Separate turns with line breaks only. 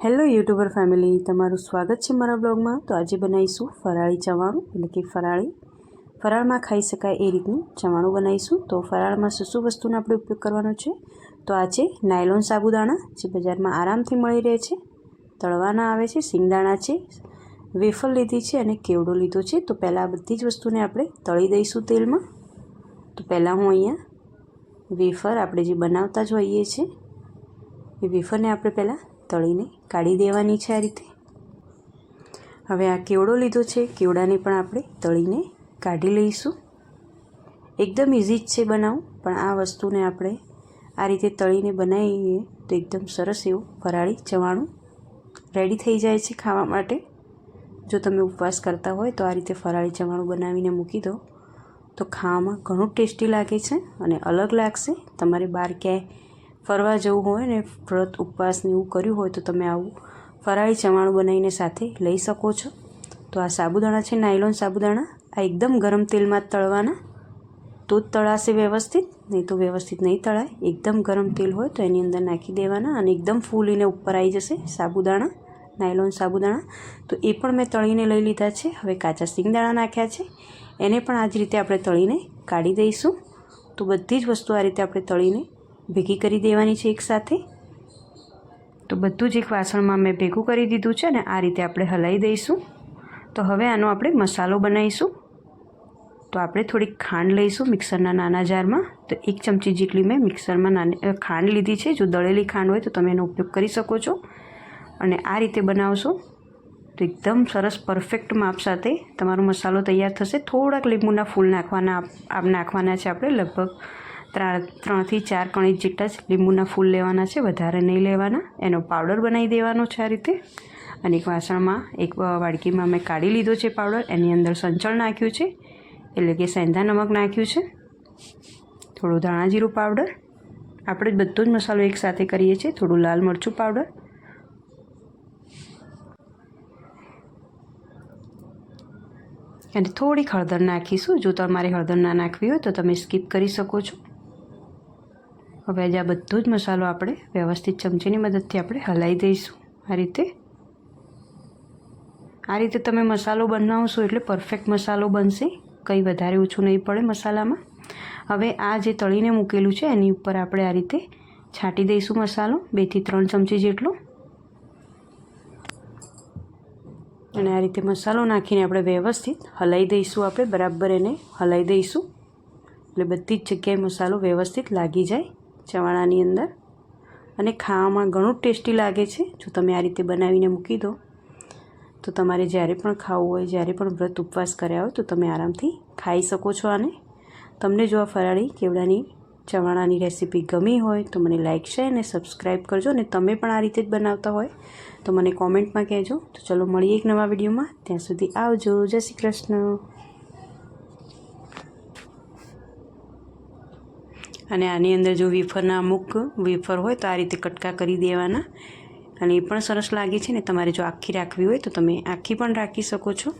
Hello YouTuber family, તમારું સ્વાગત છે મારા બ્લોગમાં। તો આજે બનાવીશું ફરાળી ચવાણું, એટલે કે ફરાળમાં ખાઈ શકાય એ રીતનું ચવાણું બનાવીશું। તો ફરાળમાં શું વસ્તુનો આપણે ઉપયોગ કરવાનો છે? તો આ છે નાયલોન સાબુદાણા, જે બજારમાં આરામથી મળી રહે છે, તળવાના આવે છે, સિંગદાણા છે, વેફર લીધી છે અને કેવડો લીધો છે। તો પહેલાં આ બધી જ વસ્તુને આપણે તળી દઈશું તેલમાં। તો પહેલાં હું અહીંયા વેફર આપણે જે બનાવતા જ હોઈએ છીએ એ વેફરને આપણે પહેલાં તળીને કાઢી દેવાની છે આ રીતે। હવે આ કેવડો લીધો છે, કેવડાને પણ આપણે તળીને કાઢી લઈશું। એકદમ ઇઝી જ છે બનાવવું, પણ આ વસ્તુને આપણે આ રીતે તળીને બનાવીએ તો એકદમ સરસ એવું ફરાળી ચવાણું રેડી થઈ જાય છે ખાવા માટે। જો તમે ઉપવાસ કરતા હોય તો આ રીતે ફરાળી ચવાણું બનાવીને મૂકી દો તો ખાવામાં ઘણું ટેસ્ટી લાગે છે અને અલગ લાગશે। તમારે બહાર ક્યાંય ફરવા જવું હોય ને વ્રત ઉપવાસને એવું કર્યું હોય તો તમે આવું ફરાળી ચવાણું બનાવીને સાથે લઈ શકો છો। તો આ સાબુદાણા છે, નાયલોન સાબુદાણા, આ એકદમ ગરમ તેલમાં જ તળવાના, તો જ તળાશે વ્યવસ્થિત, નહીં તો વ્યવસ્થિત નહીં તળાય। એકદમ ગરમ તેલ હોય તો એની અંદર નાખી દેવાના અને એકદમ ફૂલીને ઉપર આવી જશે સાબુદાણા, નાયલોન સાબુદાણા। તો એ પણ મેં તળીને લઈ લીધા છે। હવે કાચા સિંગદાણા નાખ્યા છે, એને પણ આ જ રીતે આપણે તળીને કાઢી દઈશું। તો બધી જ વસ્તુ આ રીતે આપણે તળીને ભેગી કરી દેવાની છે એકસાથે। તો બધું જ એક વાસણમાં મેં ભેગું કરી દીધું છે ને આ રીતે આપણે હલાવી દઈશું। તો હવે આનો આપણે મસાલો બનાવીશું। તો આપણે થોડીક ખાંડ લઈશું મિક્સરના નાના જારમાં। તો 1 ચમચી જેટલી મેં મિક્સરમાં ખાંડ લીધી છે। જો દળેલી ખાંડ હોય તો તમે એનો ઉપયોગ કરી શકો છો। અને આ રીતે બનાવશો તો એકદમ સરસ પરફેક્ટ માપ સાથે તમારો મસાલો તૈયાર થશે। થોડાક લીંબુના ફૂલ નાખવાના છે આપણે, લગભગ 3 થી 4 કણી જેટલા જ લીંબુના ફૂલ લેવાના છે, વધારે નહીં લેવાના। એનો પાવડર બનાવી દેવાનો છે આ રીતે। અને એક વાસણમાં, એક વાડકીમાં મેં કાઢી લીધો છે પાવડર, એની અંદર સંચળ નાખ્યું છે, એટલે કે સેંધા નમક નાખ્યું છે, થોડું ધાણા જીરું પાવડર, આપણે બધો જ મસાલો એકસાથે કરીએ છીએ, થોડું લાલ મરચું પાવડર, અને થોડીક હળદર નાખીશું। જો તમારે હળદર ના નાખવી હોય તો તમે સ્કીપ કરી શકો છો। હવે આજે આ બધો જ મસાલો આપણે વ્યવસ્થિત ચમચીની મદદથી આપણે હલાવી દઈશું આ રીતે। આ રીતે તમે મસાલો બનાવશો એટલે પરફેક્ટ મસાલો બનશે, કંઈ વધારે ઓછું નહીં પડે મસાલામાં। હવે આ જે તળીને મૂકેલું છે એની ઉપર આપણે આ રીતે છાંટી દઈશું મસાલો, 2 થી 3 ચમચી જેટલો। અને આ રીતે મસાલો નાખીને આપણે વ્યવસ્થિત હલાવી દઈશું, આપણે બરાબર એને હલાવી દઈશું, એટલે બધી જ જગ્યાએ મસાલો વ્યવસ્થિત લાગી જાય ચવાણાની અંદર। અને ખાવામાં ઘણું ટેસ્ટી લાગે છે જો તમે આ રીતે બનાવીને મૂકી દો તો તમારે જ્યારે પણ ખાવું હોય, જ્યારે પણ વ્રત ઉપવાસ કર્યા હોય તો તમે આરામથી ખાઈ શકો છો આને। તમને જો આ ફરાળી કેવડાની ચવાણાની રેસીપી ગમી હોય તો મને લાઇક, શેર અને સબસ્ક્રાઈબ કરજો। અને તમે પણ આ રીતે જ બનાવતા હોય તો મને કોમેન્ટમાં કહેજો। તો ચલો મળીએ એક નવા વિડીયોમાં, ત્યાં સુધી આવજો, જય શ્રી કૃષ્ણ। અને આની અંદર જો વેફરના અમુક વેફર હોય તો આ રીતે કટકા કરી દેવાના, અને એ પણ સરસ લાગે છે ને। તમારે જો આખી રાખવી હોય તો તમે આખી પણ રાખી શકો છો।